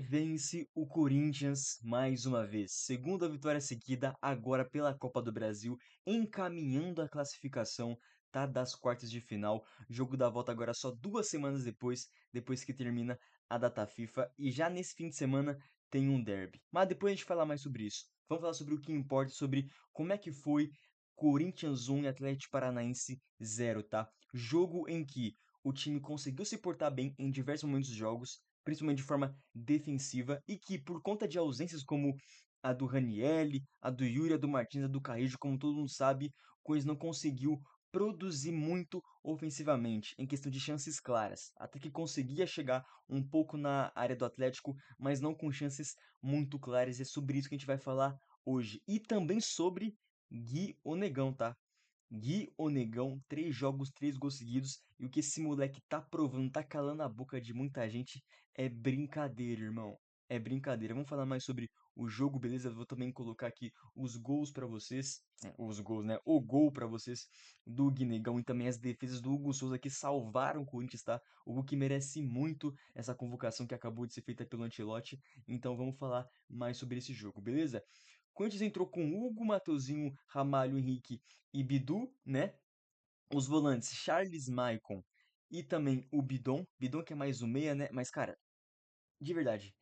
vence o Corinthians mais uma vez. Segunda vitória seguida, agora pela Copa do Brasil, encaminhando a classificação, tá, das quartas de final. Jogo da volta agora só 2 semanas depois que termina a data FIFA. E já nesse fim de semana tem um derby. Mas depois a gente fala mais sobre isso. Vamos falar sobre o que importa, sobre como é que foi Corinthians 1 e Atlético Paranaense 0, tá? Jogo em que o time conseguiu se portar bem em diversos momentos dos jogos, principalmente de forma defensiva, e que por conta de ausências como a do Ranielli, a do Yuri, a do Martins, a do Carrillo, como todo mundo sabe, o Corinthians não conseguiu produzir muito ofensivamente, em questão de chances claras. Até que conseguia chegar um pouco na área do Atlético, mas não com chances muito claras. É sobre isso que a gente vai falar hoje. E também sobre Gui Onegão, tá? Gui Onegão, 3 jogos, 3 gols seguidos. E o que esse moleque tá provando, tá calando a boca de muita gente, é brincadeira, irmão. É brincadeira. Vamos falar mais sobre o jogo, beleza? Eu vou também colocar aqui os gols pra vocês. Os gols, né? O gol pra vocês do Guinegão e também as defesas do Hugo Souza que salvaram o Corinthians, tá? O Hugo que merece muito essa convocação que acabou de ser feita pelo Ancelotti. Então vamos falar mais sobre esse jogo, beleza? Corinthians entrou com Hugo, Mateuzinho, Ramalho, Henrique e Bidu, né? Os volantes Charles, Maicon e também o Bidon. Bidon que é mais o meia, né? Mas, cara, de verdade,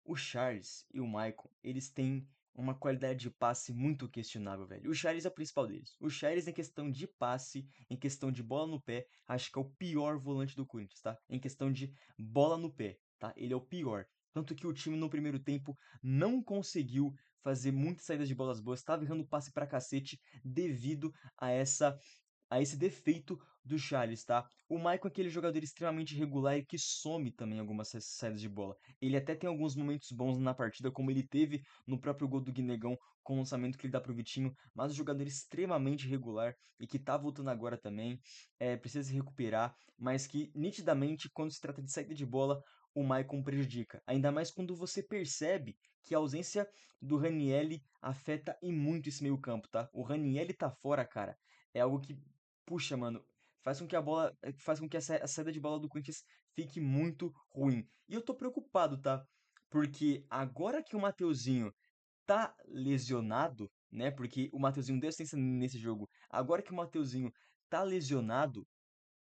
o Charles e o Maicon, eles têm uma qualidade de passe muito questionável, velho. O Charles é o principal deles. O Charles, em questão de passe, em questão de bola no pé, acho que é o pior volante do Corinthians, tá? Em questão de bola no pé, tá? Ele é o pior. Tanto que o time no primeiro tempo não conseguiu fazer muitas saídas de bolas boas, estava errando passe pra cacete devido a esse defeito do Charles, tá? O Maicon é aquele jogador extremamente regular e que some também algumas saídas de bola. Ele até tem alguns momentos bons na partida, como ele teve no próprio gol do Guinegão, com o lançamento que ele dá pro Vitinho, mas um jogador extremamente regular e que tá voltando agora também, precisa se recuperar, mas que nitidamente, quando se trata de saída de bola, o Maicon prejudica. Ainda mais quando você percebe que a ausência do Ranielli afeta e muito esse meio campo, tá? O Ranielli tá fora, cara. É algo que puxa, mano, faz com que a saída de bola do Corinthians fique muito ruim. E eu tô preocupado, tá? Porque agora que o Mateuzinho tá lesionado, né? Porque o Mateuzinho deu assistência nesse jogo. Agora que o Mateuzinho tá lesionado,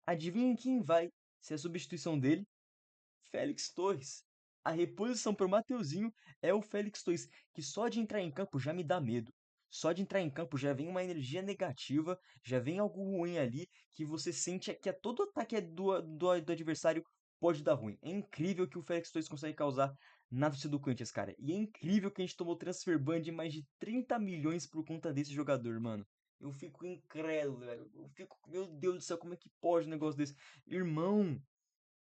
adivinha quem vai ser a substituição dele? Félix Torres. A reposição pro Mateuzinho é o Félix Torres, que só de entrar em campo já me dá medo. Só de entrar em campo já vem uma energia negativa, já vem algo ruim ali, que você sente que a todo ataque do adversário pode dar ruim. É incrível que o Félix Torres consegue causar na torcida do Corinthians, cara. E é incrível que a gente tomou transfer ban de mais de 30 milhões por conta desse jogador, mano. Eu fico incrédulo, velho. Eu fico, meu Deus do céu, como é que pode um negócio desse? Irmão,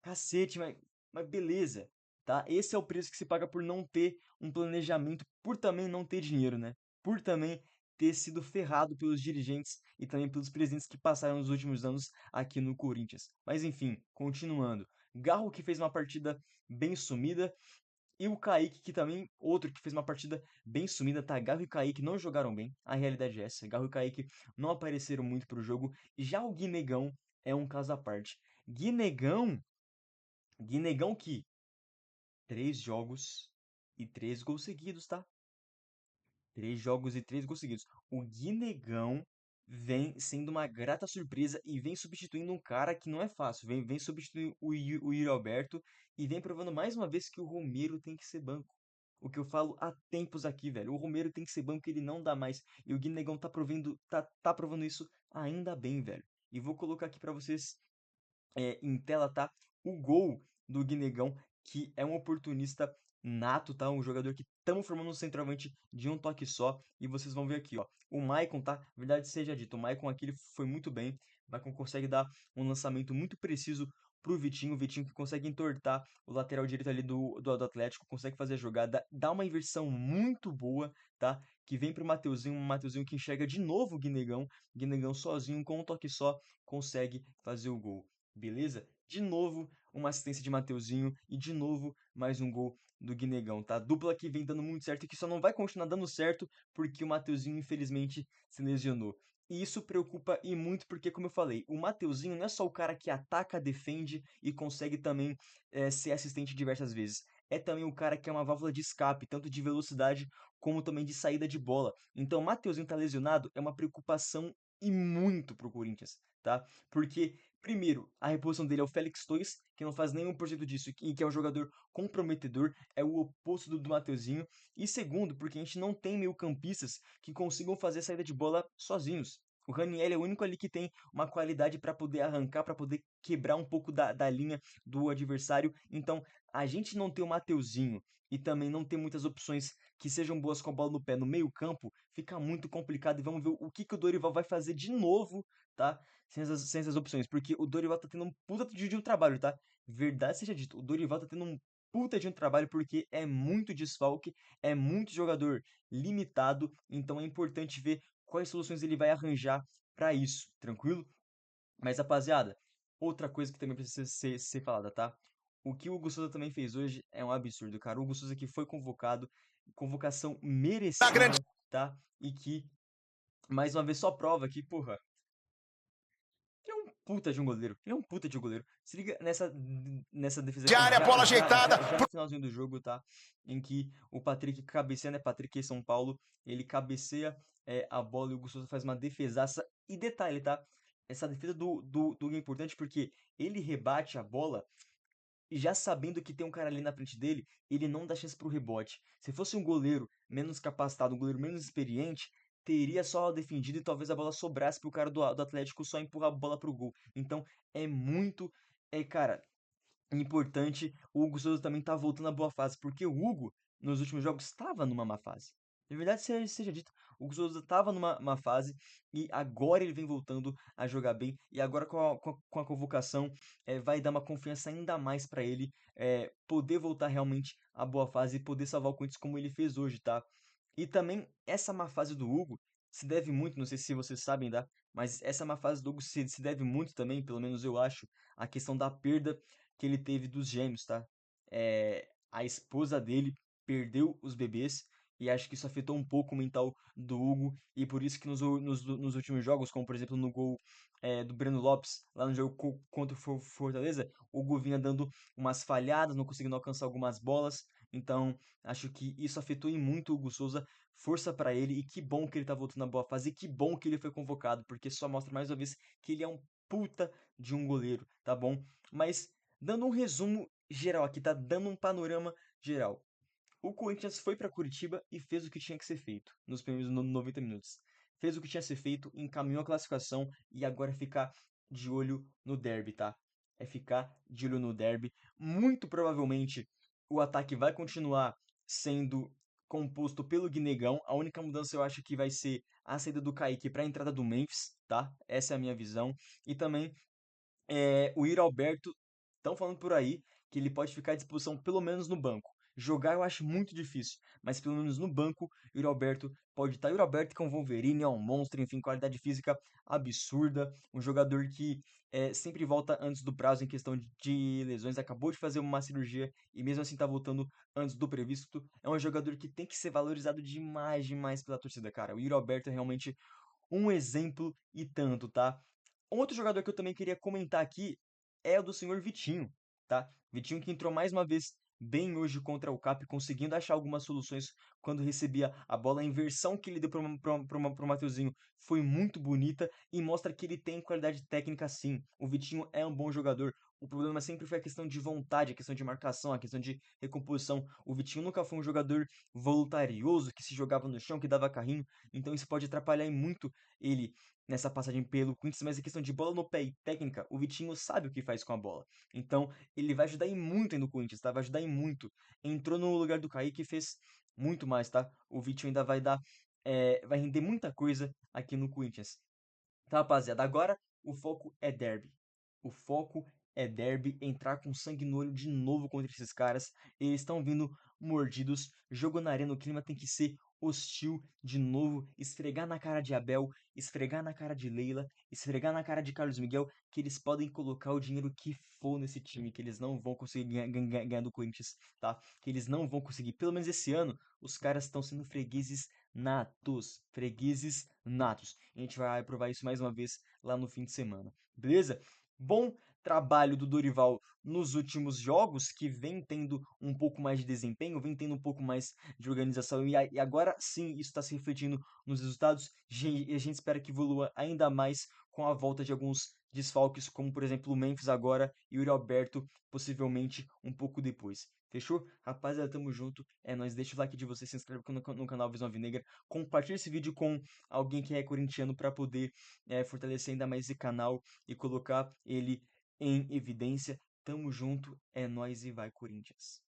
cacete, mas beleza, tá? Esse é o preço que se paga por não ter um planejamento, por também não ter dinheiro, né? Por também ter sido ferrado pelos dirigentes e também pelos presidentes que passaram nos últimos anos aqui no Corinthians. Mas enfim, continuando. Garro que fez uma partida bem sumida e o Kaique que também, outro que fez uma partida bem sumida, tá? Garro e Kaique não jogaram bem, a realidade é essa. Garro e Kaique não apareceram muito pro jogo. Já o Guinegão é um caso à parte. Guinegão Guinegão que 3 jogos e 3 gols seguidos, tá? 3 jogos e 3 gols seguidos. O Guinegão vem sendo uma grata surpresa e vem substituindo um cara que não é fácil. Vem substituindo o Yuri Alberto e vem provando mais uma vez que o Romero tem que ser banco. O que eu falo há tempos aqui, velho. O Romero tem que ser banco, ele não dá mais. E o Guinegão tá provando isso ainda bem, velho. E vou colocar aqui pra vocês em tela tá o gol do Guinegão, que é um oportunista nato, tá? Um jogador que estamos formando um centroavante de um toque só. E vocês vão ver aqui, ó. O Maicon, tá? Verdade seja dito, o Maicon aqui ele foi muito bem. O Maicon consegue dar um lançamento muito preciso pro Vitinho. O Vitinho que consegue entortar o lateral direito ali do Atlético, consegue fazer a jogada, dá uma inversão muito boa, tá? Que vem pro Mateuzinho, um Mateuzinho que enxerga de novo o Guinegão. Guinegão sozinho, com um toque só, consegue fazer o gol. Beleza? De novo, uma assistência de Mateuzinho e de novo mais um gol do Guinegão, tá? Dupla que vem dando muito certo e que só não vai continuar dando certo porque o Mateuzinho infelizmente se lesionou. E isso preocupa e muito porque, como eu falei, o Mateuzinho não é só o cara que ataca, defende e consegue também ser assistente diversas vezes. é também o cara que é uma válvula de escape, tanto de velocidade como também de saída de bola. Então, o Mateuzinho tá lesionado é uma preocupação e muito pro Corinthians, tá? Porque, primeiro, a reposição dele é o Félix Torres, que não faz nenhum por cento disso e que é um jogador comprometedor, é o oposto do Mateuzinho. E segundo, porque a gente não tem meio-campistas que consigam fazer a saída de bola sozinhos. O Raniel é o único ali que tem uma qualidade para poder arrancar, para poder quebrar um pouco da linha do adversário. Então, a gente não ter o Mateuzinho e também não ter muitas opções que sejam boas com a bola no pé no meio-campo, fica muito complicado. E vamos ver o que, que o Dorival vai fazer de novo, tá? Sem essas opções. Porque o Dorival tá tendo um puta de um trabalho, tá? Verdade seja dito, o Dorival tá tendo um puta de um trabalho porque é muito desfalque, é muito jogador limitado. Então é importante ver quais soluções ele vai arranjar para isso, tranquilo? Mas, rapaziada, outra coisa que também precisa ser falada, tá? O que o Hugo Souza também fez hoje é um absurdo, cara. O Hugo Souza que foi convocado, convocação Na grande merecida, tá? E que, mais uma vez, só prova que, porra, ele é um puta de um goleiro. Ele é um puta de um goleiro. Se liga nessa defesa área, bola ajeitada. já no finalzinho do jogo, tá? Em que o Patrick cabeceia, né? Patrick São Paulo, ele cabeceia a bola e o Hugo Souza faz uma defesaça. E detalhe, tá? Essa defesa do Hugo é importante porque ele rebate a bola e já sabendo que tem um cara ali na frente dele, ele não dá chance pro rebote. Se fosse um goleiro menos capacitado, um goleiro menos experiente, teria só defendido e talvez a bola sobrasse pro cara do Atlético só empurrar a bola pro gol. Então é muito, cara, importante. O Hugo Souza também tá voltando à boa fase, porque o Hugo, nos últimos jogos, estava numa má fase. De verdade seja dito, o Hugo Souza estava numa má fase e agora ele vem voltando a jogar bem. E agora com a convocação, vai dar uma confiança ainda mais para ele poder voltar realmente à boa fase e poder salvar o Corinthians como ele fez hoje, tá? E também essa má fase do Hugo se deve muito, não sei se vocês sabem, tá? Mas essa má fase do Hugo se deve muito também, pelo menos eu acho, à questão da perda que ele teve dos gêmeos, tá? A esposa dele perdeu os bebês e acho que isso afetou um pouco o mental do Hugo e por isso que nos últimos jogos, como por exemplo no gol do Breno Lopes, lá no jogo contra o Fortaleza, o Hugo vinha dando umas falhadas, não conseguindo alcançar algumas bolas, então acho que isso afetou em muito o Hugo Souza, força para ele e que bom que ele tá voltando na boa fase e que bom que ele foi convocado, porque só mostra mais uma vez que ele é um puta de um goleiro, tá bom? Mas dando um resumo geral aqui, tá? Dando um panorama geral. O Corinthians foi para Curitiba e fez o que tinha que ser feito nos primeiros 90 minutos. Fez o que tinha que ser feito, encaminhou a classificação e agora é ficar de olho no derby, tá? É ficar de olho no derby. Muito provavelmente o ataque vai continuar sendo composto pelo Guinegão. A única mudança eu acho que vai ser a saída do Kaique para a entrada do Memphis, tá? Essa é a minha visão. E também o Yuri Alberto, estão falando por aí que ele pode ficar à disposição pelo menos no banco. Jogar eu acho muito difícil, mas pelo menos no banco, Yuri Alberto pode estar. Yuri Alberto que é um Wolverine, é um monstro, enfim, qualidade física absurda, um jogador que sempre volta antes do prazo em questão de lesões, acabou de fazer uma cirurgia e mesmo assim está voltando antes do previsto. É um jogador que tem que ser valorizado demais, demais pela torcida, cara. O Yuri Alberto é realmente um exemplo e tanto, tá? Outro jogador que eu também queria comentar aqui é o do senhor Vitinho, tá? Vitinho que entrou mais uma vez bem hoje contra o Cap, conseguindo achar algumas soluções quando recebia a bola. A inversão que ele deu pro Mateuzinho foi muito bonita e mostra que ele tem qualidade técnica sim. O Vitinho é um bom jogador. O problema sempre foi a questão de vontade, a questão de marcação, a questão de recomposição. O Vitinho nunca foi um jogador voluntarioso, que se jogava no chão, que dava carrinho. Então isso pode atrapalhar muito ele nessa passagem pelo Corinthians, mas a questão de bola no pé e técnica, o Vitinho sabe o que faz com a bola. Então, ele vai ajudar em muito ainda o Corinthians, tá? Vai ajudar em muito. Entrou no lugar do Kaique e fez muito mais, tá? O Vitinho ainda vai dar, vai render muita coisa aqui no Corinthians. Tá, rapaziada? Agora o foco é derby. O foco é derby, entrar com sangue no olho de novo contra esses caras. Eles estão vindo mordidos. Jogo na arena, o clima tem que ser hostil de novo. Esfregar na cara de Abel, esfregar na cara de Leila, esfregar na cara de Carlos Miguel que eles podem colocar o dinheiro que for nesse time, que eles não vão conseguir ganhar do Corinthians, tá? Que eles não vão conseguir. Pelo menos esse ano, os caras estão sendo fregueses natos. Fregueses natos. A gente vai provar isso mais uma vez lá no fim de semana. Beleza? Bom, trabalho do Dorival nos últimos jogos, que vem tendo um pouco mais de desempenho, vem tendo um pouco mais de organização, e agora sim isso está se refletindo nos resultados, e a gente espera que evolua ainda mais com a volta de alguns desfalques, como por exemplo o Memphis agora e o Yuri Alberto, possivelmente um pouco depois. Fechou? Rapaziada, tamo junto. É nóis. Deixa o like de vocês, se inscreve no canal Visão Alvinegra. Compartilha esse vídeo com alguém que é corintiano para poder fortalecer ainda mais esse canal e colocar ele em evidência. Tamo junto. É nóis e vai, Corinthians.